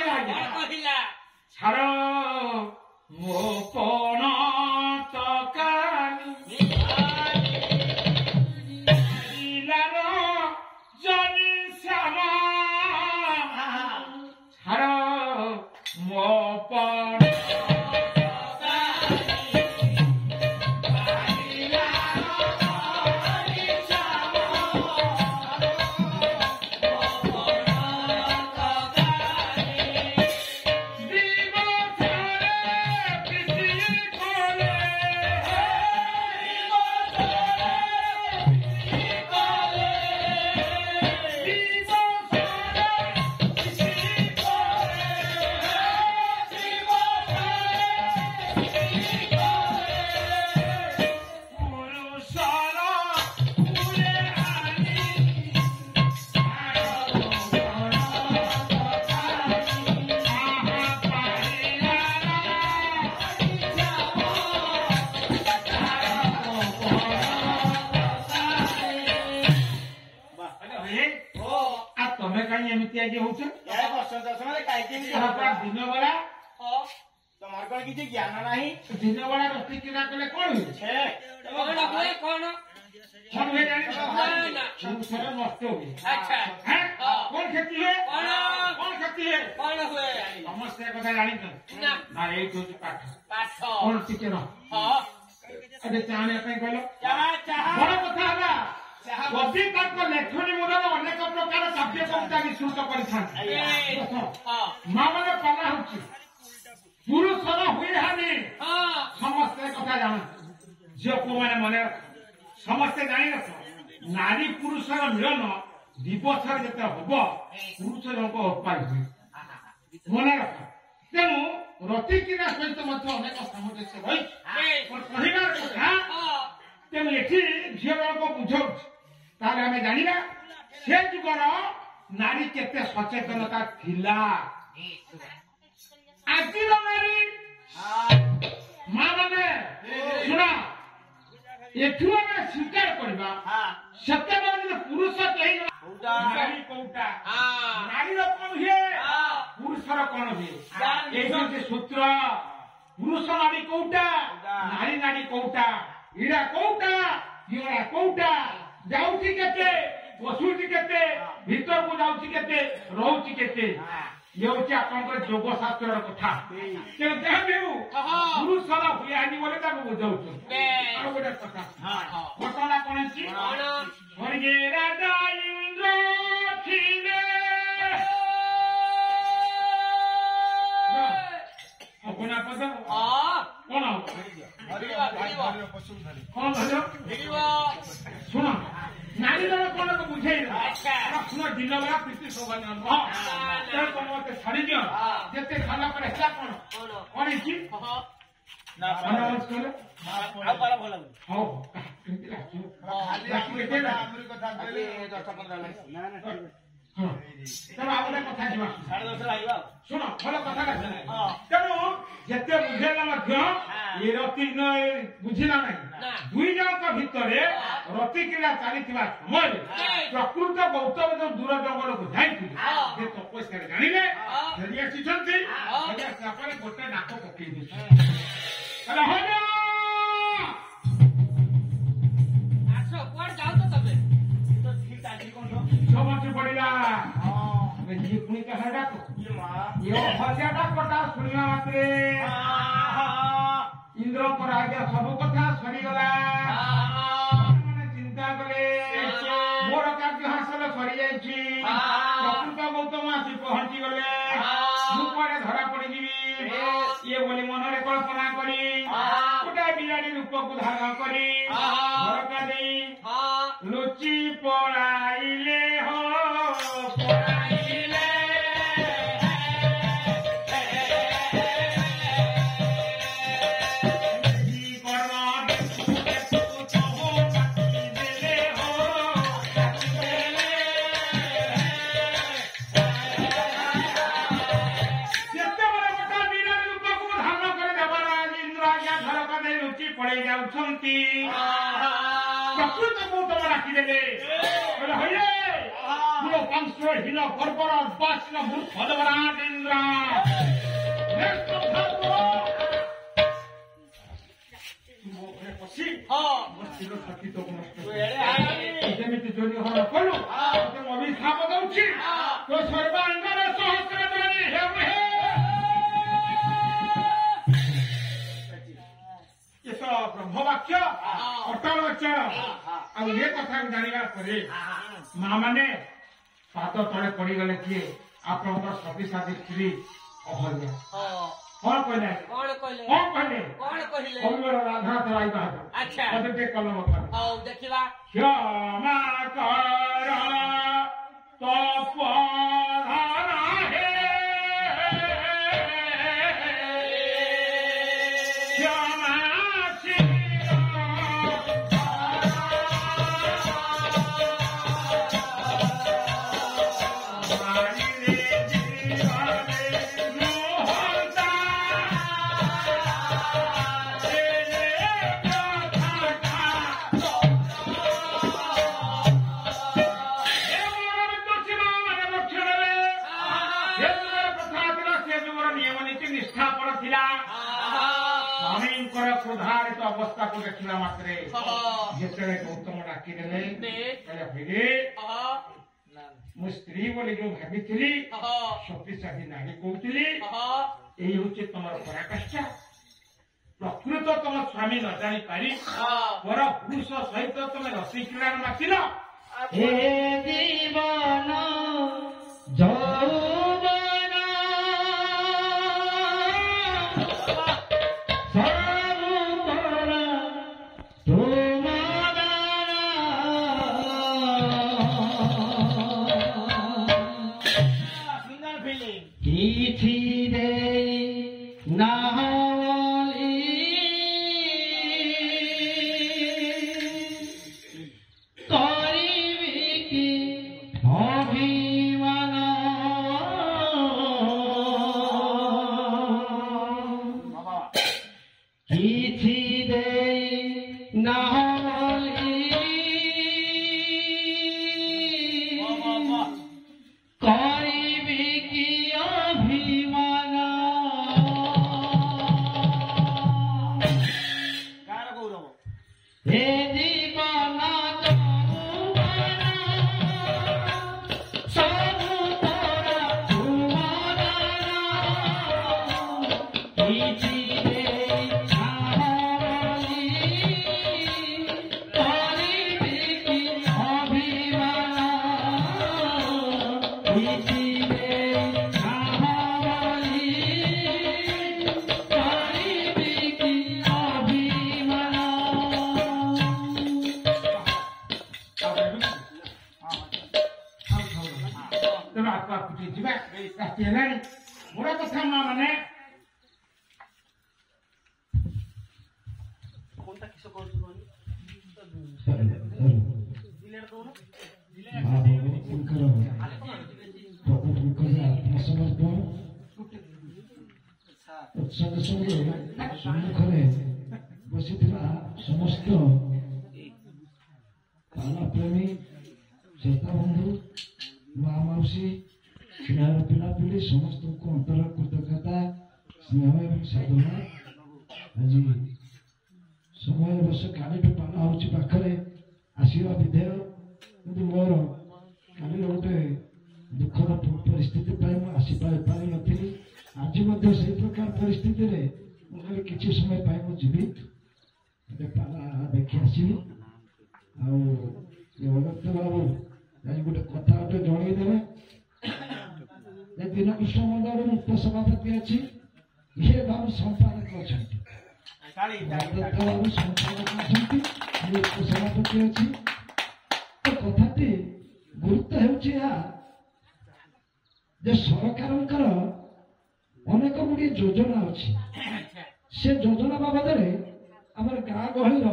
କହିଲା ଛାଡ଼ ମୋ ପଣ ତକାନି ଇଲାର ଜନି ଶ୍ୟାମ ଛାଡ଼ ମୋ ପଣ दिन बेला तुम्हार कौन किसी ज्ञान नहीं दिन बेला रति क्रीड़ा कले कौन କଣ हुए पुरुषर नष्ट हुए अच्छा कौन क्षति है कौन क्षति है कौन हुए समस्या कथा जानी ना ये पाठ पाठ कौन टिके न अरे चाहने कहल बड़ कथा है कवि लेखनी मुद्रार अनेक प्रकार काव्य कविता विस्तृत कर माँ मैंने कला हूँ पुरुषर हुए हानि समस्ते कथा जान झील पु मैंने मन समस्ते जानी रख नारी पुरुषर मिलन दिवस जिते हम पुरुष जनक उत्पाद हुए मन रख तेणु रति क्रीड़ा सहित अनेक सामंजस्य रही कहबार कथा तेणु ये झील जनक बुझाऊ ताले हमें जानिबा से जुगर नारी केते सचेतनता थिला आजी नारी मां माने सुना एठु हमें स्वीकार करबा सत्य माने पुरुष कहि नारी कोउटा नारी रो कोन हे पुरुष रो कोन हे ए जे सूत्र पुरुष नारी कोउटा नारी कोउटा इडा कोउटा इडा कोउटा जाऊची केते बसुची केते भीतर को जाऊची केते रहउची केते ये होची आपनकर योग शास्त्र कथा के जहां बेउ गुरु सला हुयानी बोले ता बुझाउछ और गोटे कथा घटना कोन छी स्वर्गे राजा इंद्र थिले अपना पद कोन कौन सुन नारी जन कौन को बुझे सुन दिन बेला प्रीति शोभन मत छाड़ी दियो जिते खाला पर है कौन कौन है शुण भल कथा तेणु जिते बुझेगा ये रति बुझिला ना दुई जन भितर रति क्रीड़ा चली समय प्रकृत गौतम जो दूर जंगल को जाइए तपस्या जानिले गोटे नाक पकई समझ पड़ा ये पुणी कहा डाक ये भजा डाकटा शुणा मात्रे इंद्र पर आज्ञा सब कथा सरीगला चिंता कले मोर कार्य हासिल सरी जाइए प्रकृत गौतम आसी पहुंची गले मुझे धरा पड़ी ये बोली मनरे कल्पना करी गोटे बिराड़ी रूप को धारण करी घर का लुचि पड़ाइले हो प्रकृत गौतम राखिदेले हीन बर्बर मूर्ख इंद्र କରିଛ ଆଉ ଏ କଥାକୁ ଜାଣିବା ପରେ ମା ମାନେ ପାଦ ତଳେ ପଡିଗଲେ କିଏ ଆପଣଙ୍କର ସତୀସାଧୀ ସ୍ତ୍ରୀ ଅହଲ୍ୟା କଣ କହିଲେ କଣ କହିଲେ କଣ କହିଲେ କଣ କହିଲେ କବିବର ରାଧା ତରାଇ ବାହାଦୁର ଆଚ୍ଛା ମତେ ଟିକେ କଲମ କଲେ ହଉ ଦେଖିବା କ୍ଷମା କର ତପଧାରା ହେ ଅବସ୍ଥାକୁ ଦେଖିଲା ମାତ୍ରେ ଯେତେବେଳେ ଗୌତମ ଡାକିଦେଲେ ମୁଁ ସ୍ତ୍ରୀ ବୋଲି ଯୋଉ ଭାବିଥିଲି ଶକ୍ତିଶାଳୀ ନାରୀ କହୁଥିଲି ଏଇ ହଉଛି ତମର ପରାକାଷ୍ଠା ପ୍ରକୃତ ତମ ସ୍ୱାମୀ ନ ଜାଣିପାରି ପର ପୁରୁଷ ସହିତ ତମେ ରସି କ୍ରୀଡ଼ା ମାତିଲ हे जीवन ଯୌବନ ସବୁ କର ତୁମ ସୁନ୍ଦର ଫିଲିଂ କିଛି ଦେଇ ନାହଲି କରିବି କି ଅଭିମାନ କିଛି ଦେଇ ନାହଲି କରିବି କି ଅଭିମାନ ଗାଁର ଗୌରବ ଏ ଜୀବନ ଯୌବନ ସବୁ ତୋର ତୁମର କିଛି ଦେଇ ନାହଲି କରିବି କି ଅଭିମାନ କିଛି ଦେଇ ନାହଲି କରିବି କି ଅଭିମାନ ତେଣୁ ଆତ୍ମା ଫୁଟି ଯିବା ରାତି ହେଲାଣି ବଡ କଥା ମା ମାନେ কোনটা কিসে করছো বলি দিলের কোন ସମ୍ମୁଖରେ ବସିଥିବା ସମସ୍ତ ପାଲାପ୍ରେମୀ ଶ୍ରୋତାବନ୍ଧୁ ମା ମାଉସୀ ଖେଳାର ପିଲାପିଲି ସମସ୍ତଙ୍କୁ ଅନ୍ତର କୃତଜ୍ଞତା ସ୍ନେହ ଏବଂ ସାଧନା ଆଜି ସମୟ ବର୍ଷ କାଲିଠୁ ପାଲା ହେଉଛି ପାଖରେ ଆସିବା ବିଧେୟ କିନ୍ତୁ ମୋର କାଲିର ଗୋଟେ ଦୁଃଖଦ ପରିସ୍ଥିତି ପାଇଁ ମୁଁ ଆସିପାରିନଥିଲି ଆଜି ମଧ୍ୟ ସେଇ ପ୍ରକାର ପରିସ୍ଥିତିରେ ମୁଁ କହିଲି କିଛି ସମୟ ପାଇଁ ମୁଁ ଯିବି ଗୋଟେ ପାଲା ଦେଖି ଆସିବି ଆଉ ଅଗତ୍ୟ ବାବୁ ଆଜି ଗୋଟେ କଥା ଗୋଟେ ଜଣେଇଦେବେ ଯେ ଦୀନକୃଷ୍ଣ ମଣ୍ଡଳର ମୁଖ୍ୟ ସଭାପତି ଅଛି ଇଏ ବାବୁ ସମ୍ପାଦକ ଅଛନ୍ତି ଶାଳି ଅଗତ୍ୟ ବାବୁ ସମ୍ପାଦକ ଅଛନ୍ତି ମୁଖ୍ୟ ସଭାପତି ଅଛି ତ କଥାଟି ଗୁରୁତ୍ୱ ହେଉଛି ଏହା ଯେ ସରକାରଙ୍କର ଅନେକ ଗୁଡ଼ିଏ ଯୋଜନା ଅଛି ସେ ଯୋଜନା ବାବଦରେ ଆମର ଗାଁ ଗହଳିର